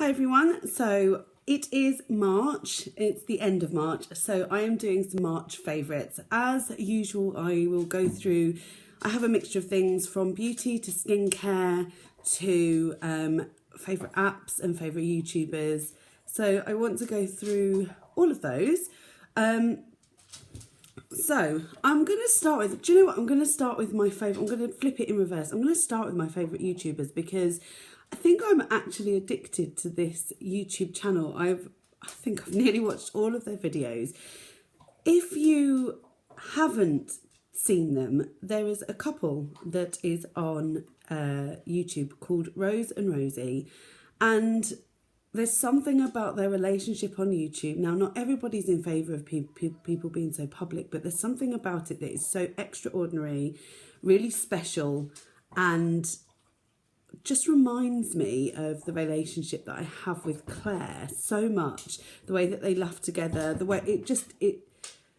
Hi everyone, so it is March, it's the end of March, so I am doing some March favourites. As usual, I will go through, I have a mixture of things from beauty to skincare to favourite apps and favourite YouTubers. So I want to go through all of those. So I'm going to start with, do you know what, I'm going to start with my favourite, I'm going to flip it in reverse. I'm going to start with my favourite YouTubers because I think I'm actually addicted to this YouTube channel. I think I've nearly watched all of their videos. If you haven't seen them, there is a couple that is on YouTube called Rose and Rosie, and there's something about their relationship on YouTube. Now, not everybody's in favour of people being so public, but there's something about it that is so extraordinary, really special, and just reminds me of the relationship that I have with Claire so much. The way that they laugh together, the way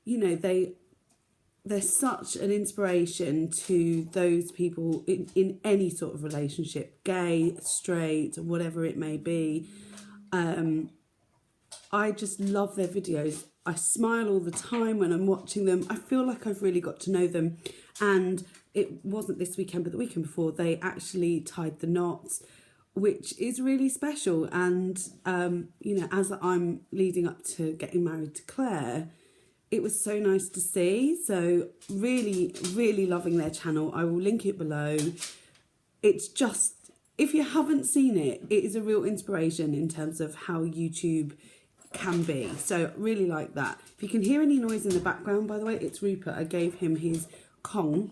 you know, they're such an inspiration to those people in any sort of relationship, gay, straight, whatever it may be. I just love their videos. I smile all the time when I'm watching them. I feel like I've really got to know them. And it wasn't this weekend, but the weekend before, they actually tied the knots, which is really special. And, you know, as I'm leading up to getting married to Claire, it was so nice to see. So really, really loving their channel. I will link it below. It's just, if you haven't seen it, it is a real inspiration in terms of how YouTube can be. So really like that. If you can hear any noise in the background, by the way, it's Rupert. I gave him his Kong.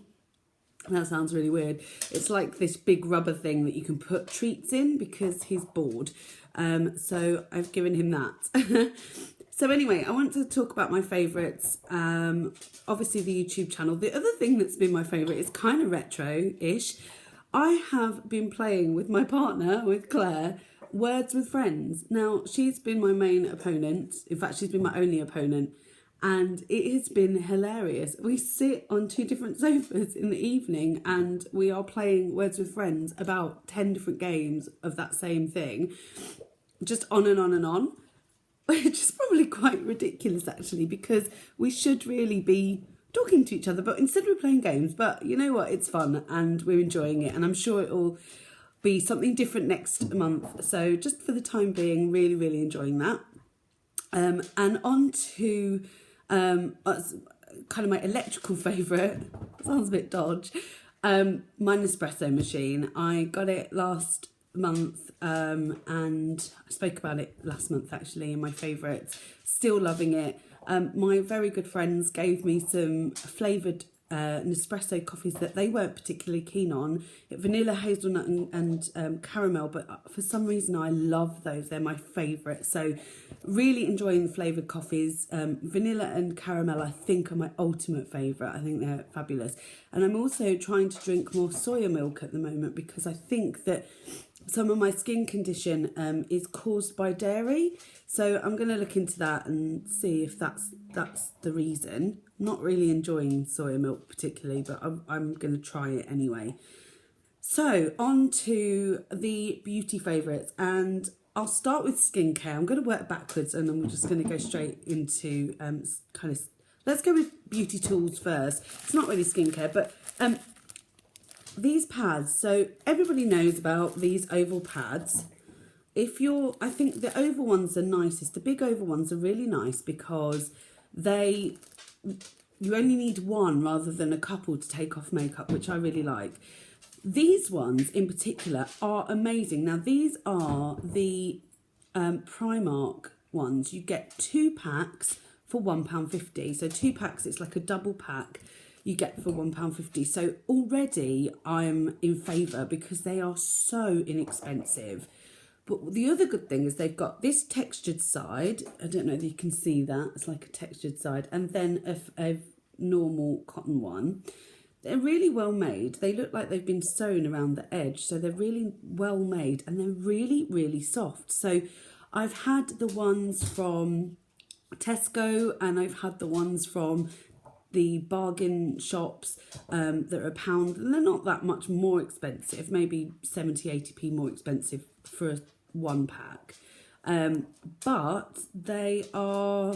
That sounds really weird. It's like this big rubber thing that you can put treats in because he's bored. So I've given him that. So anyway, I want to talk about my favourites. Obviously the YouTube channel. The other thing that's been my favourite is kind of retro-ish. I have been playing with my partner, with Claire, Words with Friends. Now, she's been my main opponent. In fact, she's been my only opponent. And it has been hilarious. We sit on two different sofas in the evening and we are playing Words with Friends, about 10 different games of that same thing. Just on and on and on. Which is probably quite ridiculous, actually, because we should really be talking to each other, but instead we're playing games. But you know what, it's fun and we're enjoying it, and I'm sure it will be something different next month. So just for the time being, really, really enjoying that. And on to kind of my electrical favourite, sounds a bit dodge, my Nespresso machine. I got it last month and I spoke about it last month actually in my favourites. Still loving it. My very good friends gave me some flavoured Nespresso coffees that they weren't particularly keen on. Vanilla, hazelnut and caramel, but for some reason I love those. They're my favourite. So really enjoying the flavoured coffees. Vanilla and caramel I think are my ultimate favourite. I think they're fabulous. And I'm also trying to drink more soya milk at the moment because I think that some of my skin condition is caused by dairy. So I'm going to look into that and see if that's the reason. Not really enjoying soya milk particularly, but I'm going to try it anyway. So on to the beauty favourites, and I'll start with skincare. I'm going to work backwards and then we're just going to go straight into kind of, let's go with beauty tools first. It's not really skincare, but these pads. So everybody knows about these oval pads. I think the oval ones are nicest. The big oval ones are really nice because you only need one rather than a couple to take off makeup, which I really like. These ones in particular are amazing. Now these are the Primark ones. You get 2 packs for £1.50. So 2 packs, it's like a double pack. You get for £1.50. So already I'm in favour because they are so inexpensive. But the other good thing is they've got this textured side. I don't know if you can see that. It's like a textured side. And then a normal cotton one. They're really well made. They look like they've been sewn around the edge. So they're really well made. And they're really, really soft. So I've had the ones from Tesco and I've had the ones from the bargain shops that are £1, and they're not that much more expensive, maybe 70-80p more expensive for one pack. But they are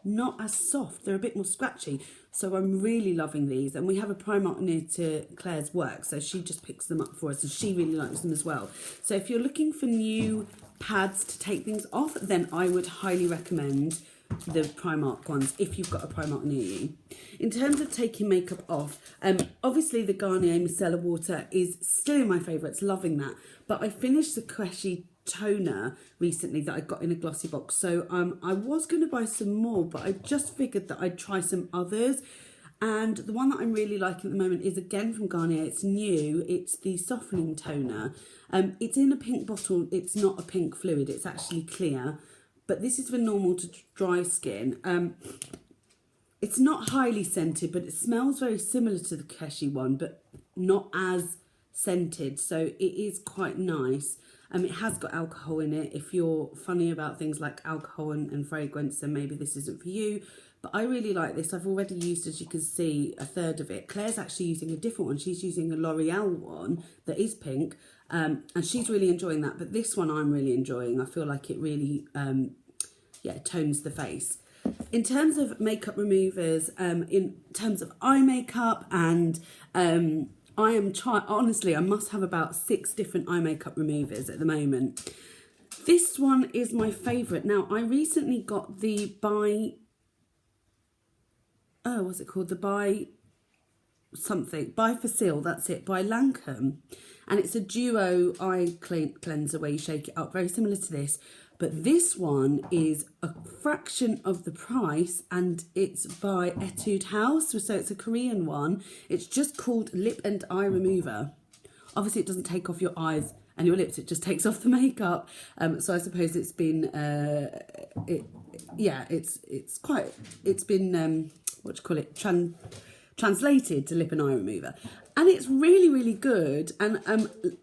not as soft. They're a bit more scratchy. So I'm really loving these. And we have a Primark near to Claire's work, so she just picks them up for us, and she really likes them as well. So if you're looking for new pads to take things off, then I would highly recommend the Primark ones if you've got a Primark near you. In terms of taking makeup off, obviously the Garnier Micellar Water is still my favourites, loving that. But I finished the Queshi toner recently that I got in a glossy box, so I was going to buy some more, but I just figured that I'd try some others. And the one that I'm really liking at the moment is again from Garnier. It's new. It's the softening toner. It's in a pink bottle. It's not a pink fluid. It's actually clear. But this is for normal to dry skin. It's not highly scented, but it smells very similar to the Queshi one, but not as scented. So it is quite nice. It has got alcohol in it. If you're funny about things like alcohol and fragrance, then maybe this isn't for you. But I really like this. I've already used, as you can see, a third of it. Claire's actually using a different one. She's using a L'Oreal one that is pink, and she's really enjoying that. But this one I'm really enjoying. I feel like it really, tones the face. In terms of makeup removers, in terms of eye makeup, and I am trying, honestly, I must have about 6 different eye makeup removers at the moment. This one is my favourite. Now, I recently got the what's it called? The By Facil, that's it, by Lancome. And it's a duo eye cleanser where you shake it up, very similar to this. But this one is a fraction of the price, and it's by Etude House, so it's a Korean one. It's just called Lip and Eye Remover. Obviously, it doesn't take off your eyes and your lips, it just takes off the makeup. So I suppose it's been, translated to lip and eye remover, and it's really, really good. And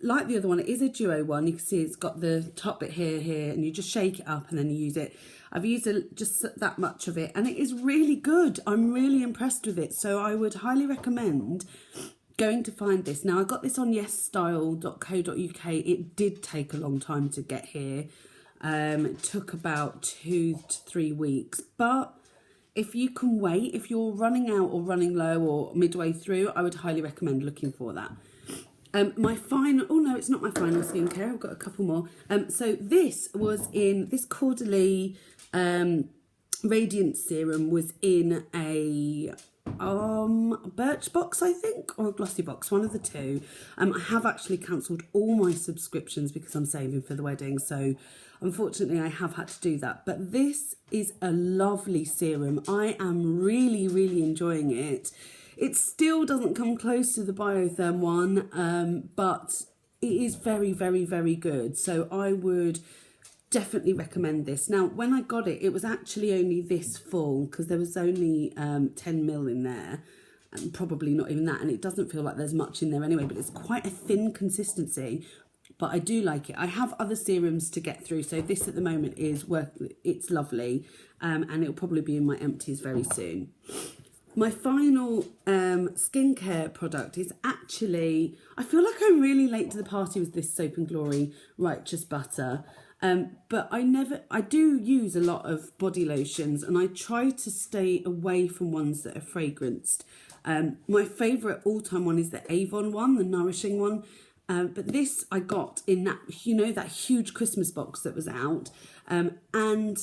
like the other one, it is a duo one. You can see it's got the top bit here, and you just shake it up and then you use it. I've used just that much of it, and it is really good. I'm really impressed with it, so I would highly recommend going to find this. Now, I got this on yesstyle.co.uk. It did take a long time to get here. It took about 2 to 3 weeks, but if you can wait, if you're running out or running low or midway through, I would highly recommend looking for that. My final, oh no, it's not my final skincare. I've got a couple more. So this was in, this Caudelie Radiance Serum was in a birch box, I think, or a glossy box, one of the two. I have actually cancelled all my subscriptions because I'm saving for the wedding, so unfortunately I have had to do that. But this is a lovely serum. I am really, really enjoying it. It still doesn't come close to the Biotherm one, but it is very, very, very good. So I would definitely recommend this. Now, when I got it, it was actually only this full because there was only 10ml in there, and probably not even that. And it doesn't feel like there's much in there anyway, but it's quite a thin consistency. But I do like it. I have other serums to get through, so this at the moment is it's lovely, and it'll probably be in my empties very soon. My final skincare product is actually, I feel like I'm really late to the party with this Soap and Glory Righteous Butter. But I do use a lot of body lotions, and I try to stay away from ones that are fragranced. My favourite all-time one is the Avon one, the Nourishing one. But this I got in that, that huge Christmas box that was out. And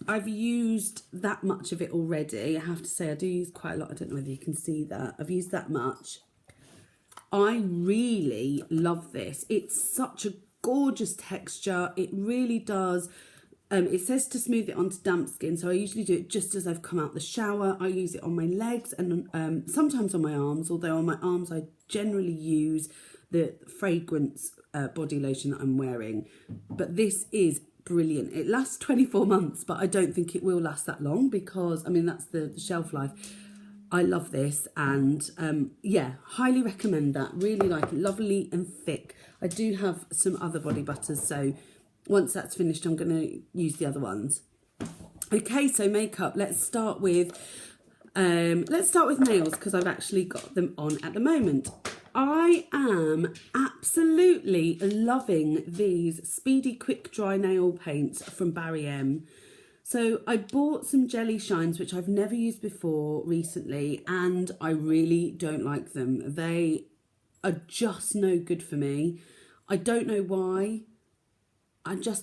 I've used that much of it already. I have to say, I do use quite a lot. I don't know whether you can see that. I've used that much. I really love this. It's such a gorgeous texture. It really does. It says to smooth it onto damp skin, so I usually do it just as I've come out the shower. I use it on my legs and sometimes on my arms, although on my arms I generally use the fragrance body lotion that I'm wearing. But this is brilliant. It lasts 24 months, but I don't think it will last that long because, that's the shelf life. I love this, and yeah, highly recommend that. Really like it. Lovely and thick. I do have some other body butters, so once that's finished, I'm going to use the other ones. Okay, so makeup. Let's start with nails because I've actually got them on at the moment. I am absolutely loving these Speedy Quick Dry Nail Paints from Barry M. So I bought some jelly shines, which I've never used before recently, and I really don't like them. They are just no good for me. I don't know why.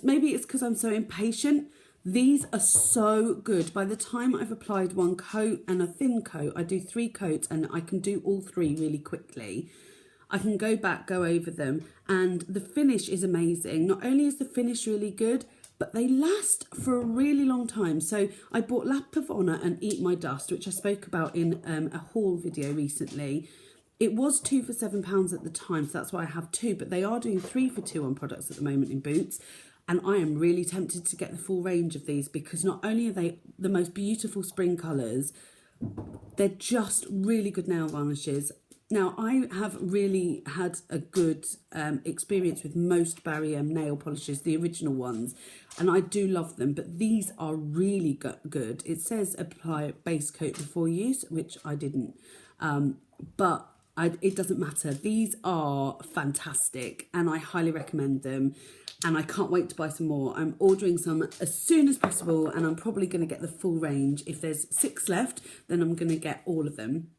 Maybe it's because I'm so impatient. These are so good. By the time I've applied one coat and a thin coat, I do 3 coats and I can do all 3 really quickly. I can go back, go over them, and the finish is amazing. Not only is the finish really good, but they last for a really long time. So I bought Lap of Honour and Eat My Dust, which I spoke about in a haul video recently. It was 2 for £7 at the time, so that's why I have 2, but they are doing 3 for 2 on products at the moment in Boots. And I am really tempted to get the full range of these because not only are they the most beautiful spring colours, they're just really good nail varnishes. Now, I have really had a good experience with most Barry M nail polishes, the original ones, and I do love them, but these are really good. It says apply base coat before use, which I didn't, but it doesn't matter. These are fantastic, and I highly recommend them, and I can't wait to buy some more. I'm ordering some as soon as possible, and I'm probably going to get the full range. If there's 6 left, then I'm going to get all of them.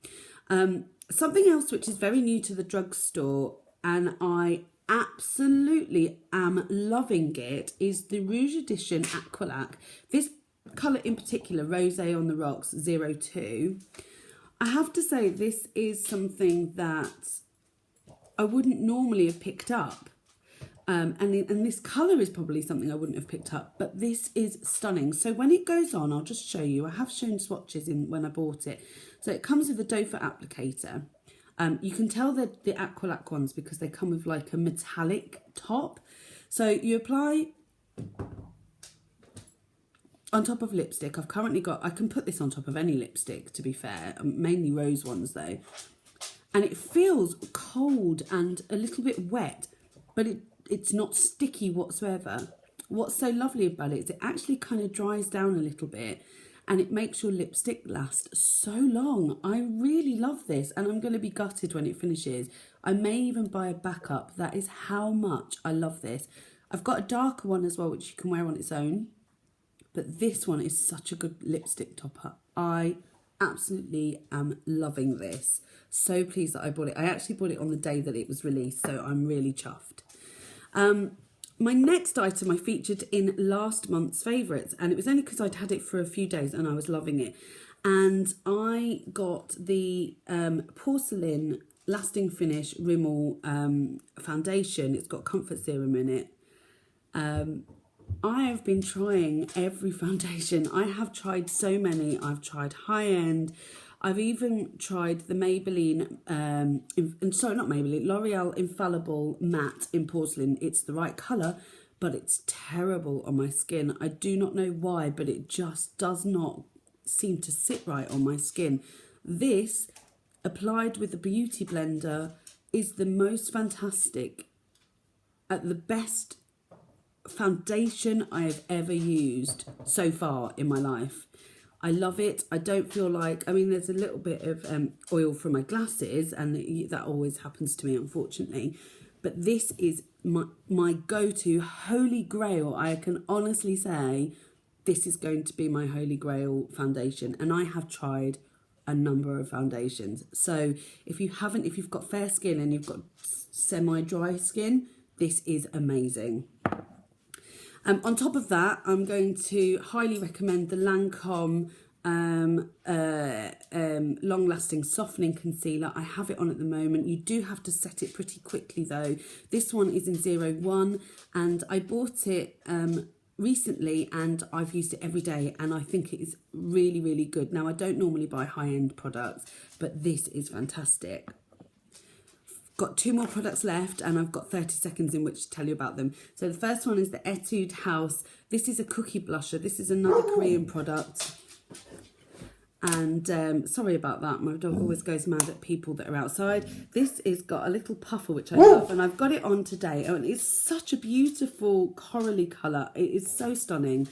Something else which is very new to the drugstore, and I absolutely am loving it, is the Rouge Edition Aqua Laque. This colour in particular, Rosé on the Rocks 02. I have to say this is something that I wouldn't normally have picked up. And this colour is probably something I wouldn't have picked up, but this is stunning. So when it goes on, I'll just show you. I have shown swatches in when I bought it. So it comes with a doe foot applicator. You can tell they're the Aqua Laque ones because they come with like a metallic top. So you apply on top of lipstick. I've currently got, I can put this on top of any lipstick, to be fair, mainly rose ones though. And it feels cold and a little bit wet, but it's not sticky whatsoever. What's so lovely about it is it actually kind of dries down a little bit and it makes your lipstick last so long. I really love this, and I'm going to be gutted when it finishes. I may even buy a backup. That is how much I love this. I've got a darker one as well, which you can wear on its own, but this one is such a good lipstick topper. I absolutely am loving this. So pleased that I bought it. I actually bought it on the day that it was released, so I'm really chuffed. My next item I featured in last month's favourites, and it was only because I'd had it for a few days and I was loving it. And I got the Porcelain Lasting Finish Rimmel foundation. It's got comfort serum in it. I have been trying every foundation. I have tried so many. I've tried high-end. I've even tried the Maybelline, L'Oreal Infallible Matte in Porcelain. It's the right colour, but it's terrible on my skin. I do not know why, but it just does not seem to sit right on my skin. This, applied with the Beauty Blender, is the most fantastic, the best foundation I have ever used so far in my life. I love it. I don't feel like, I mean, there's a little bit of oil from my glasses, and that always happens to me, unfortunately. But this is my go-to holy grail. I can honestly say this is going to be my holy grail foundation. And I have tried a number of foundations. So if you've got fair skin and you've got semi-dry skin, this is amazing. On top of that, I'm going to highly recommend the Lancome long-lasting softening concealer. I have it on at the moment. You do have to set it pretty quickly though. This one is in 01, and I bought it recently and I've used it every day, and I think it is really, really good. Now, I don't normally buy high-end products, but this is fantastic. Got 2 more products left, and I've got 30 seconds in which to tell you about them. So the first one is the Etude House. This is a cookie blusher. This is another Korean product. And sorry about that. My dog always goes mad at people that are outside. This has got a little puffer, which I love, and I've got it on today. And it's such a beautiful corally colour. It is so stunning.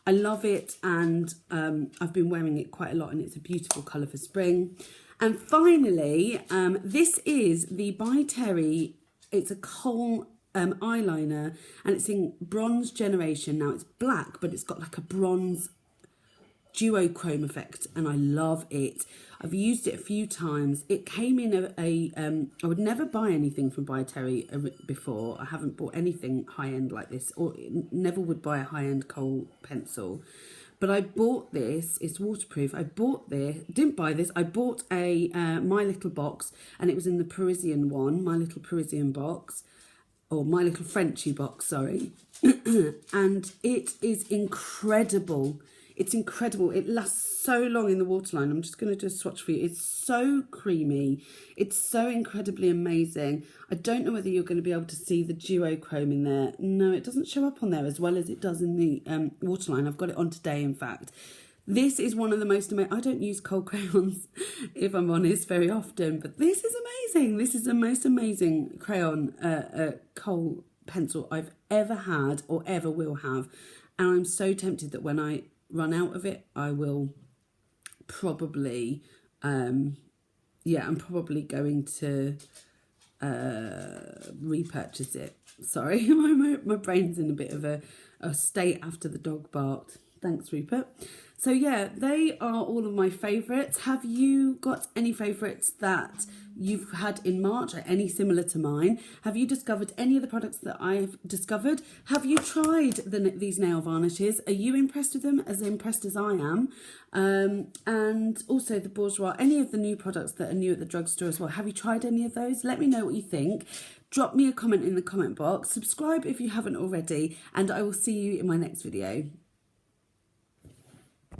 I love it, and I've been wearing it quite a lot, and it's a beautiful colour for spring. And finally, this is the By Terry. It's a Khol eyeliner, and it's in Bronze Generation. Now it's black, but it's got like a bronze duochrome effect, and I love it. I've used it a few times. It came in I would never buy anything from By Terry before. I haven't bought anything high-end like this, or never would buy a high-end Khol pencil. But I bought this, it's waterproof. I bought this, didn't buy this, I bought a My Little box, and it was in the Parisian one, My Little Parisian box, or My Little Frenchy box, sorry. And it is incredible. It's incredible. It lasts so long in the waterline. I'm just going to do a swatch for you. It's so creamy. It's so incredibly amazing. I don't know whether you're going to be able to see the duochrome in there. No, it doesn't show up on there as well as it does in the waterline. I've got it on today, in fact. This is one of the most amazing. I don't use Khol crayons, if I'm honest, very often, but this is amazing. This is the most amazing crayon Khol pencil I've ever had or ever will have. And I'm so tempted that when I run out of it, I will probably I'm probably going to repurchase it. Sorry, my brain's in a bit of a state after the dog barked. Thanks, Rupert. So yeah, they are all of my favourites. Have you got any favourites that you've had in March, or any similar to mine? Have you discovered any of the products that I've discovered? Have you tried these nail varnishes? Are you impressed with them, as impressed as I am? And also the Bourjoise, any of the new products that are new at the drugstore as well. Have you tried any of those? Let me know what you think. Drop me a comment in the comment box. Subscribe if you haven't already, and I will see you in my next video.